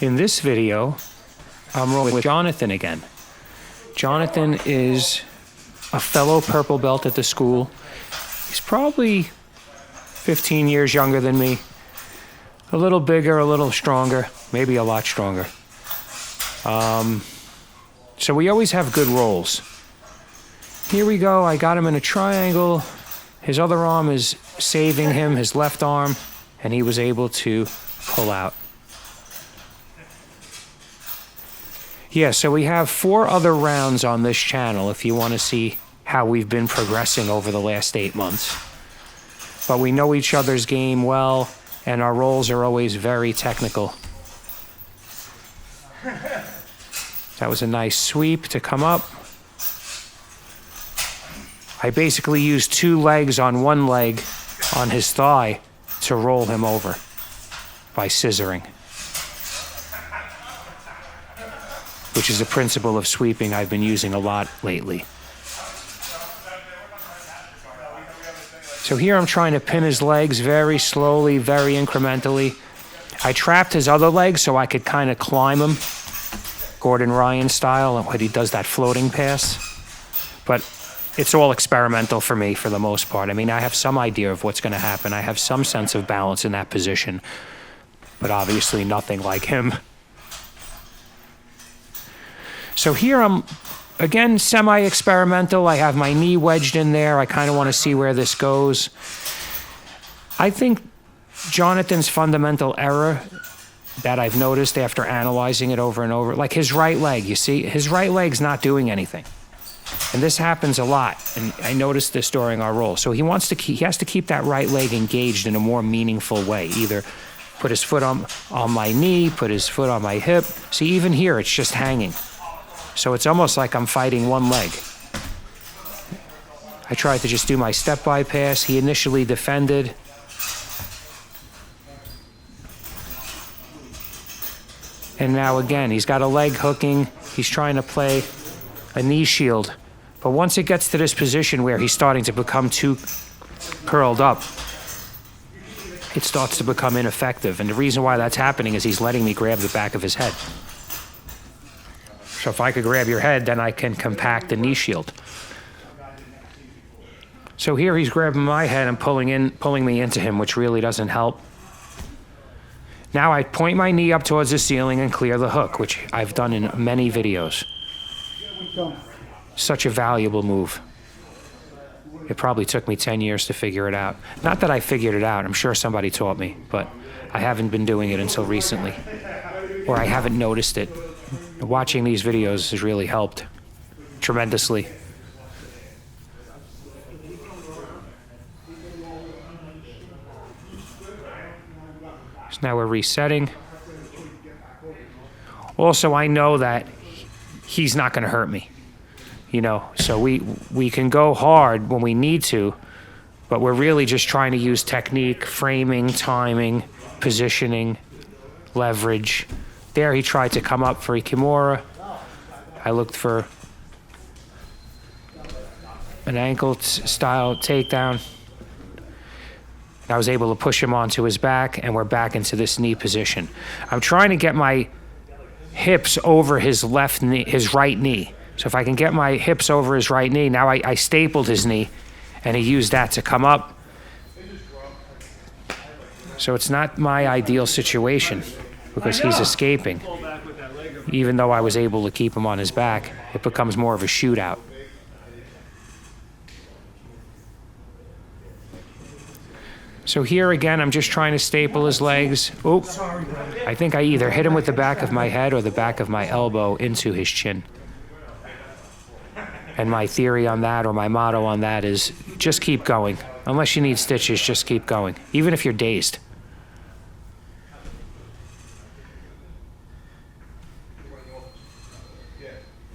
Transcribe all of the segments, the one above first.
In this video, I'm rolling with Jonathan again. Jonathan is a fellow purple belt at the school. He's probably 15 years younger than me. A little bigger, a little stronger, maybe a lot stronger. So we always have good rolls. Here we go, I got him in a triangle. His other arm is saving him, his left arm, and he was able to pull out. Yeah, so we have 4 other rounds on this channel if you want to see how we've been progressing over the last 8 months. But we know each other's game well, and our rolls are always very technical. That was a nice sweep to come up. I basically used 2 legs on one leg on his thigh to roll him over by scissoring, which is a principle of sweeping I've been using a lot lately. So here I'm trying to pin his legs very slowly, very incrementally. I trapped his other leg so I could kind of climb him, Gordon Ryan style, when he does that floating pass. But it's all experimental for me for the most part. I mean, I have some idea of what's going to happen. I have some sense of balance in that position, but obviously nothing like him. So here I'm, again, semi-experimental. I have my knee wedged in there. I kind of want to see where this goes. I think Jonathan's fundamental error that I've noticed after analyzing it over and over, like his right leg, you see, his right leg's not doing anything. And this happens a lot, and I noticed this during our roll. So he has to keep that right leg engaged in a more meaningful way. Either put his foot on my knee, put his foot on my hip. See, even here, it's just hanging. So it's almost like I'm fighting one leg. I tried to just do my step bypass. He initially defended. And now again, he's got a leg hooking. He's trying to play a knee shield. But once it gets to this position where he's starting to become too curled up, it starts to become ineffective. And the reason why that's happening is he's letting me grab the back of his head. So if I could grab your head, then I can compact the knee shield. So here he's grabbing my head and pulling me into him, which really doesn't help. Now I point my knee up towards the ceiling and clear the hook, which I've done in many videos. Such a valuable move. It probably took me 10 years to figure it out. Not that I figured it out, I'm sure somebody taught me, but I haven't been doing it until recently. Or I haven't noticed it. Watching these videos has really helped tremendously. So now we're resetting. Also, I know that he's not going to hurt me, you know, so we can go hard when we need to, but we're really just trying to use technique, framing, timing, positioning, leverage. There he tried to come up for a Kimura. I looked for an ankle-style takedown. I was able to push him onto his back, and we're back into this knee position. I'm trying to get my hips over his left knee, his right knee. So if I can get my hips over his right knee, now I stapled his knee, and he used that to come up. So it's not my ideal situation, because he's escaping. Even though I was able to keep him on his back, it becomes more of a shootout. So here again, I'm just trying to staple his legs. Oop. I think I either hit him with the back of my head or the back of my elbow into his chin. And my theory on that, or my motto on that, is just keep going. Unless you need stitches, just keep going, even if you're dazed.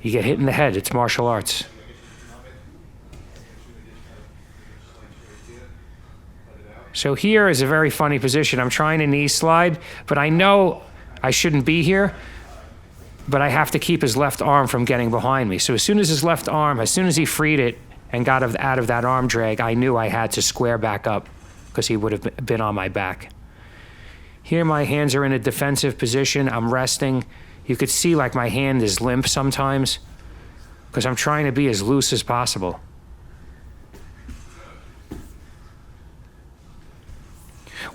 You get hit in the head, it's martial arts. So here is a very funny position. I'm trying to knee slide, but I know I shouldn't be here, but I have to keep his left arm from getting behind me. So as soon as he freed it and got out of that arm drag, I knew I had to square back up because he would have been on my back. Here my hands are in a defensive position. I'm resting. You could see like my hand is limp sometimes because I'm trying to be as loose as possible.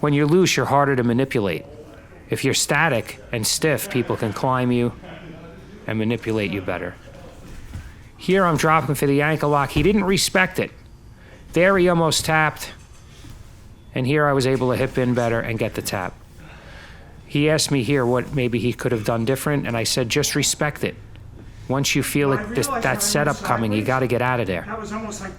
When you're loose, you're harder to manipulate. If you're static and stiff, people can climb you and manipulate you better. Here I'm dropping for the ankle lock. He didn't respect it. There he almost tapped. And here I was able to hip in better and get the tap. He asked me here what maybe he could have done different, and I said, just respect it. Once you feel that setup coming, you got to get out of there.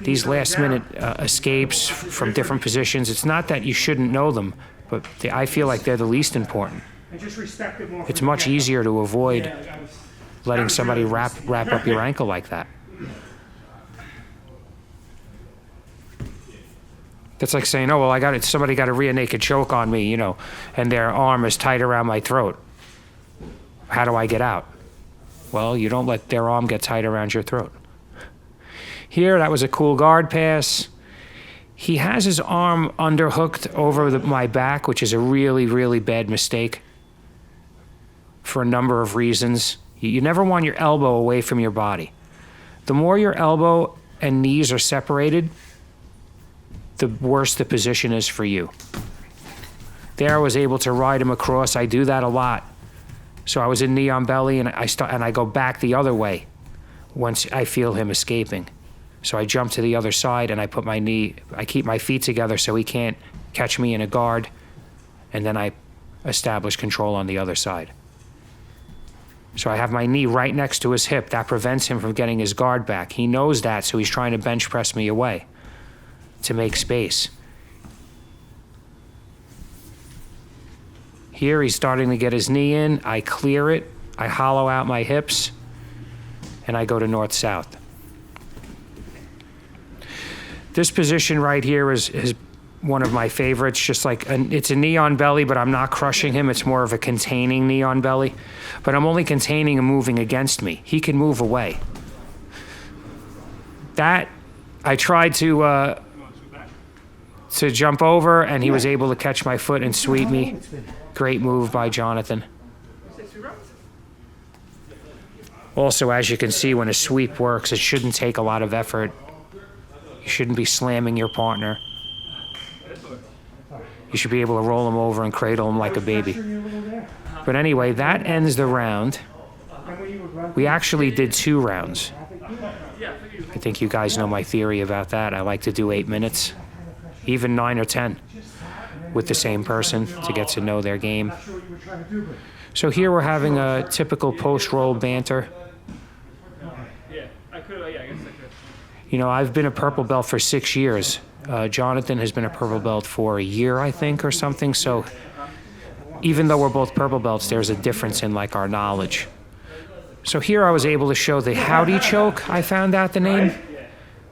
These last-minute escapes from different positions, it's not that you shouldn't know them, but I feel like they're the least important. It's much easier to avoid letting somebody wrap up your ankle like that. That's like saying, oh, well, somebody got a rear naked choke on me, and their arm is tight around my throat. How do I get out? Well, you don't let their arm get tight around your throat. Here, that was a cool guard pass. He has his arm underhooked over my back, which is a really, really bad mistake for a number of reasons. You never want your elbow away from your body. The more your elbow and knees are separated, the worse the position is for you. There I was able to ride him across. I do that a lot. So I was in knee on belly, and I go back the other way once I feel him escaping. So I jump to the other side, and I keep my feet together so he can't catch me in a guard, and then I establish control on the other side. So I have my knee right next to his hip. That prevents him from getting his guard back. He knows that, so he's trying to bench press me away to make space. Here he's starting to get his knee in. I clear it. I hollow out my hips, and I go to north-south. This position right here is one of my favorites. Just like it's a knee on belly, but I'm not crushing him. It's more of a containing knee on belly. But I'm only containing him moving against me. He can move away. That I tried to jump over, and he was able to catch my foot and sweep me. Great move by Jonathan. Also, as you can see, when a sweep works, it shouldn't take a lot of effort. You shouldn't be slamming your partner. You should be able to roll him over and cradle him like a baby. But anyway, that ends the round. We actually did 2 rounds. I think you guys know my theory about that. I like to do 8 minutes, even 9 or 10. With the same person to get to know their game. So here we're having a typical post-roll banter. I've been a purple belt for 6 years. Jonathan has been a purple belt for a year, I think, or something. So even though we're both purple belts, there's a difference in our knowledge. So here I was able to show the howdy choke. I found out the name.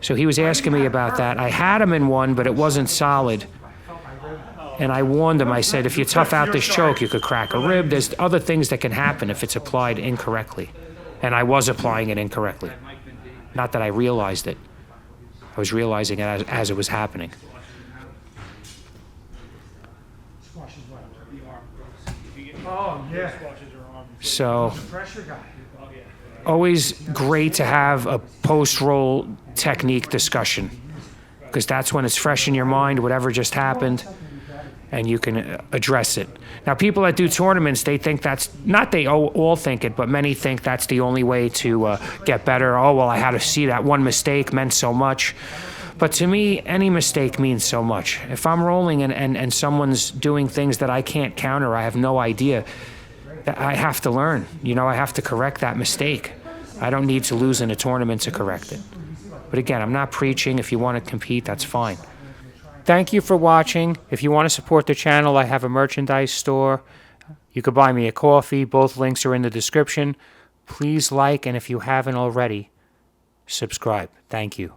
So he was asking me about that. I had him in one, but it wasn't solid. And I warned him, I said, if you tough out this choke, you could crack a rib. There's other things that can happen if it's applied incorrectly. And I was applying it incorrectly. Not that I realized it. I was realizing it as it was happening. So, always great to have a post-roll technique discussion, because that's when it's fresh in your mind, whatever just happened, and you can address it. Now, people that do tournaments, they think that's, not they all think it, but many think that's the only way to get better. Oh, well, I had to see that one mistake meant so much. But to me, any mistake means so much. If I'm rolling and someone's doing things that I can't counter, I have no idea, I have to learn. I have to correct that mistake. I don't need to lose in a tournament to correct it. But again, I'm not preaching. If you want to compete, that's fine. Thank you for watching. If you want to support the channel, I have a merchandise store. You could buy me a coffee. Both links are in the description. Please like, and if you haven't already, subscribe. Thank you.